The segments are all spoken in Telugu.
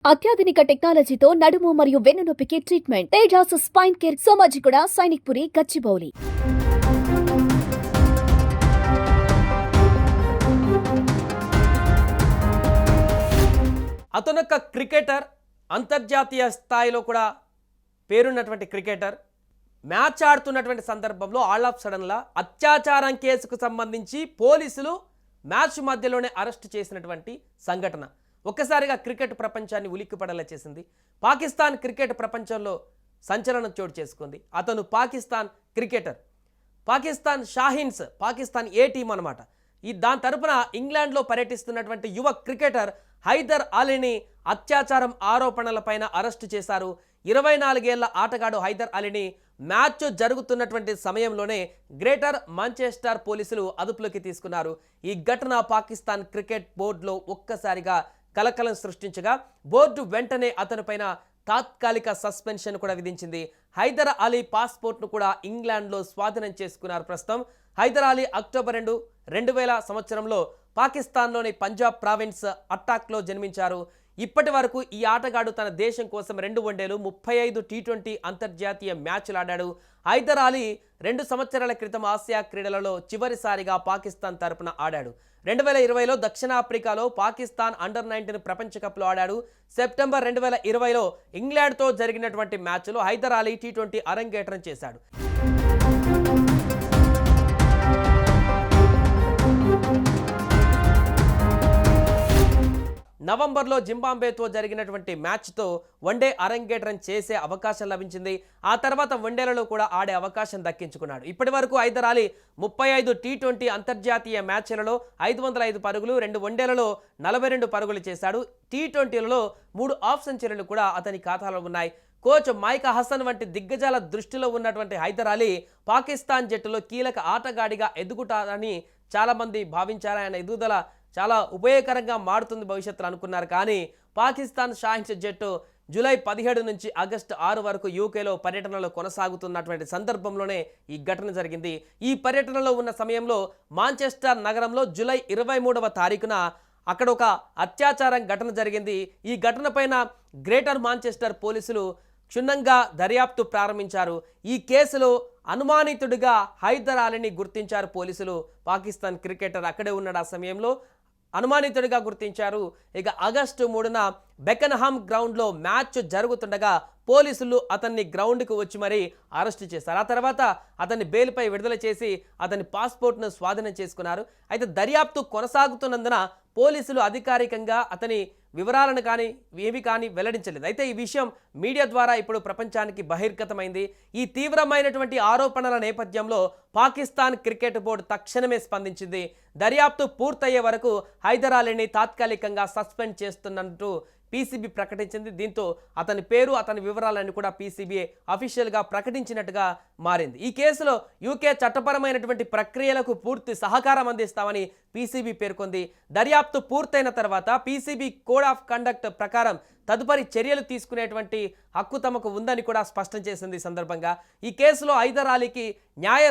అత్యాధునిక టెక్నాలజీతో నడుము మరియు వెన్నునొప్పికి treatment Tejas spine care Somajiguda Sainikpuri Gachibowli. అతనొక క్రికెటర్, అంతర్జాతీయ స్థాయిలో కూడా పేరున్నటువంటి క్రికెటర్. మ్యాచ్ ఆడుతున్నటువంటి సందర్భంలో ఆల్ ఆఫ్ సడన్లా అత్యాచారం కేసుకు సంబంధించి పోలీసులు మ్యాచ్ మధ్యలోనే అరెస్ట్ చేసినటువంటి సంఘటన ఒక్కసారిగా క్రికెట్ ప్రపంచాన్ని ఉలిక్కిపడేలా చేసింది. పాకిస్తాన్ క్రికెట్ ప్రపంచంలో సంచలనం చోటు చేసుకుంది. అతను పాకిస్తాన్ క్రికెటర్, పాకిస్తాన్ షాహీన్స్, పాకిస్తాన్ ఏ టీం అనమాట. దాని తరపున ఇంగ్లాండ్లో పర్యటిస్తున్నటువంటి యువ క్రికెటర్ హైదర్ అలీని అత్యాచారం ఆరోపణలపైన అరెస్టు చేశారు. 24 ఏళ్ల ఆటగాడు హైదర్ అలీని మ్యాచ్ జరుగుతున్నటువంటి సమయంలోనే గ్రేటర్ మాంచెస్టర్ పోలీసులు అదుపులోకి తీసుకున్నారు. ఈ ఘటన పాకిస్తాన్ క్రికెట్ బోర్డులో ఒక్కసారిగా కలకలం సృష్టించగా బోర్డు వెంటనే అతనిపైన తాత్కాలిక సస్పెన్షన్ కూడా విధించింది. హైదర్ అలీ పాస్పోర్ట్ను కూడా ఇంగ్లాండ్లో స్వాధీనం చేసుకున్నారు. ప్రస్తుతం హైదర్ అలీ అక్టోబర్ 2, 2000 సంవత్సరంలో పాకిస్తాన్లోని పంజాబ్ ప్రావిన్స్ అట్టాక్లో జన్మించారు. ఇప్పటి వరకు ఈ ఆటగాడు తన దేశం కోసం 2 వన్డేలు, 35 టీ20 అంతర్జాతీయ మ్యాచ్లు ఆడాడు. హైదర్ అలీ 2 సంవత్సరాల క్రితం ఆసియా క్రీడలలో చివరిసారిగా పాకిస్తాన్ తరపున ఆడాడు. 2020లో దక్షిణాఫ్రికాలో పాకిస్తాన్ అండర్-19 ప్రపంచ కప్లో ఆడాడు. సెప్టెంబర్ 2020లో ఇంగ్లాండ్తో జరిగినటువంటి మ్యాచ్లో హైదర్ అలీ టీ20 అరంగేట్రం చేశాడు. నవంబర్లో జింబాబ్వేతో జరిగినటువంటి మ్యాచ్తో వన్డే అరంగేట్రం చేసే అవకాశం లభించింది. ఆ తర్వాత వన్డేలలో కూడా ఆడే అవకాశం దక్కించుకున్నాడు. ఇప్పటి వరకు హైదర్ అలీ 35 టీ20 అంతర్జాతీయ మ్యాచ్లలో 505 పరుగులు, 2 వన్డేలలో 42 పరుగులు చేశాడు. టీ20లలో 3 హాఫ్ సెంచరీలు కూడా అతని ఖాతాలో ఉన్నాయి. కోచ్ మైక్ హసన్ వంటి దిగ్గజాల దృష్టిలో ఉన్నటువంటి హైదర్ అలీ పాకిస్తాన్ జట్టులో కీలక ఆటగాడిగా ఎదుగుతారని చాలామంది భావించారు. ఆయన ఎదుగుదల చాలా ఉపయోగకరంగా మారుతుంది భవిష్యత్తులో అనుకున్నారు. కానీ పాకిస్తాన్ షాహీన్స్ జట్టు జూలై 17 నుంచి ఆగస్టు 6 వరకు యూకేలో పర్యటనలో కొనసాగుతున్నటువంటి సందర్భంలోనే ఈ ఘటన జరిగింది. ఈ పర్యటనలో ఉన్న సమయంలో మాంచెస్టర్ నగరంలో జూలై 23వ తారీఖున అక్కడ ఒక అత్యాచారం ఘటన జరిగింది. ఈ ఘటన పైన గ్రేటర్ మాంచెస్టర్ పోలీసులు క్షుణ్ణంగా దర్యాప్తు ప్రారంభించారు. ఈ కేసులో అనుమానితుడిగా హైదర్ అలీని గుర్తించారు పోలీసులు. పాకిస్తాన్ క్రికెటర్ అక్కడే ఉన్నాడు. ఆ సమయంలో అనుమానితుడిగా గుర్తించారు. ఇక ఆగస్టు 3న బెకన్హామ్ గ్రౌండ్లో మ్యాచ్ జరుగుతుండగా పోలీసులు అతన్ని గ్రౌండ్కి వచ్చి మరీ అరెస్ట్ చేశారు. ఆ తర్వాత అతన్ని బెయిల్పై విడుదల చేసి అతని పాస్పోర్ట్ను స్వాధీనం చేసుకున్నారు. అయితే దర్యాప్తు కొనసాగుతున్నందున పోలీసులు అధికారికంగా అతని వివరాలను ఏవి కానీ వెల్లడించలేదు. అయితే ఈ విషయం మీడియా ద్వారా ఇప్పుడు ప్రపంచానికి బహిర్గతమైంది. ఈ తీవ్రమైనటువంటి ఆరోపణల నేపథ్యంలో పాకిస్తాన్ క్రికెట్ బోర్డు తక్షణమే స్పందించింది. దర్యాప్తు పూర్తయ్యే వరకు హైదర్ అలీని తాత్కాలికంగా సస్పెండ్ చేస్తున్నట్టు పీసీబీ ప్రకటించింది. దీంతో అతని పేరు, అతని వివరాలను కూడా పీసీబీ అఫీషియల్గా ప్రకటించినట్టుగా మారింది. ఈ కేసులో యూకే చట్టపరమైనటువంటి ప్రక్రియలకు పూర్తి సహకారం అందిస్తామని పీసీబీ పేర్కొంది. దర్యాప్తు పూర్తయిన తర్వాత పీసీబీ కోడ్ ఆఫ్ కండక్ట్ ప్రకారం తదుపరి చర్యలు తీసుకునేటువంటి హక్కు తమకు ఉందని కూడా స్పష్టం చేసింది. ఈ సందర్భంగా ఈ కేసులో హైదర్ అలీకి న్యాయ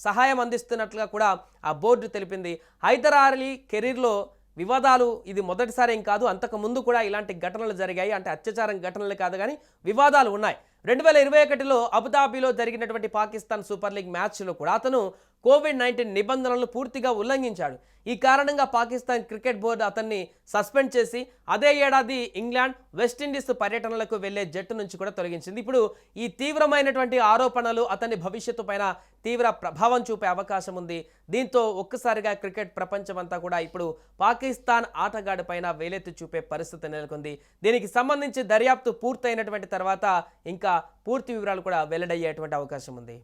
సహాయం అందిస్తున్నట్లుగా కూడా ఆ బోర్డు తెలిపింది. హైదర్ అలీ కెరీర్లో వివాదాలు ఇది మొదటిసారి కాదు, అంతకు ముందు కూడా ఇలాంటి ఘటనలు జరిగాయి. అంటే అత్యాచారం ఘటనలు కాదు కానీ వివాదాలు ఉన్నాయి. 2021లో అబుదాబిలో జరిగినటువంటి పాకిస్తాన్ సూపర్ లీగ్ మ్యాచ్లో కూడా అతను కోవిడ్-19 నిబంధనలను పూర్తిగా ఉల్లంఘించాడు. ఈ కారణంగా పాకిస్తాన్ క్రికెట్ బోర్డు అతన్ని సస్పెండ్ చేసి అదే ఏడాది ఇంగ్లాండ్, వెస్టిండీస్ పర్యటనలకు వెళ్లే జట్టు నుంచి కూడా తొలగించింది. ఇప్పుడు ఈ తీవ్రమైనటువంటి ఆరోపణలు అతని భవిష్యత్తు పైన తీవ్ర ప్రభావం చూపే అవకాశం ఉంది. దీంతో ఒక్కసారిగా క్రికెట్ ప్రపంచం అంతా కూడా ఇప్పుడు పాకిస్తాన్ ఆటగాడి పైన వేలెత్తి చూపే పరిస్థితి నెలకొంది. దీనికి సంబంధించి దర్యాప్తు పూర్తయినటువంటి తర్వాత ఇంకా పూర్తి వివరాలు కూడా వెల్లడయ్యేటువంటి అవకాశం ఉంది.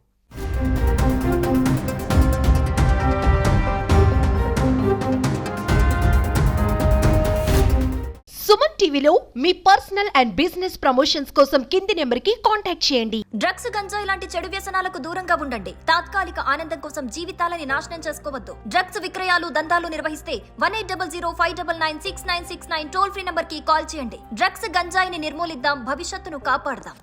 సుమన్ టీవీలో మీ పర్సనల్ అండ్ బిజినెస్ ప్రమోషన్స్ కోసం కింది నెంబర్కి కాంటాక్ట్ చేయండి. డ్రగ్స్, గంజాయి లాంటి చెడు వ్యసనాలకు దూరంగా ఉండండి. తాత్కాలిక ఆనందం కోసం జీవితాలని నాశనం చేసుకోవద్దు. డ్రగ్స్ విక్రయాలు, దందాలు నిర్వహిస్తే 1800599696 టోల్ ఫ్రీ నంబర్ కి కాల్ చేయండి. డ్రగ్స్, గంజాయిని నిర్మూలిద్దాం, భవిష్యత్తును కాపాడదాం.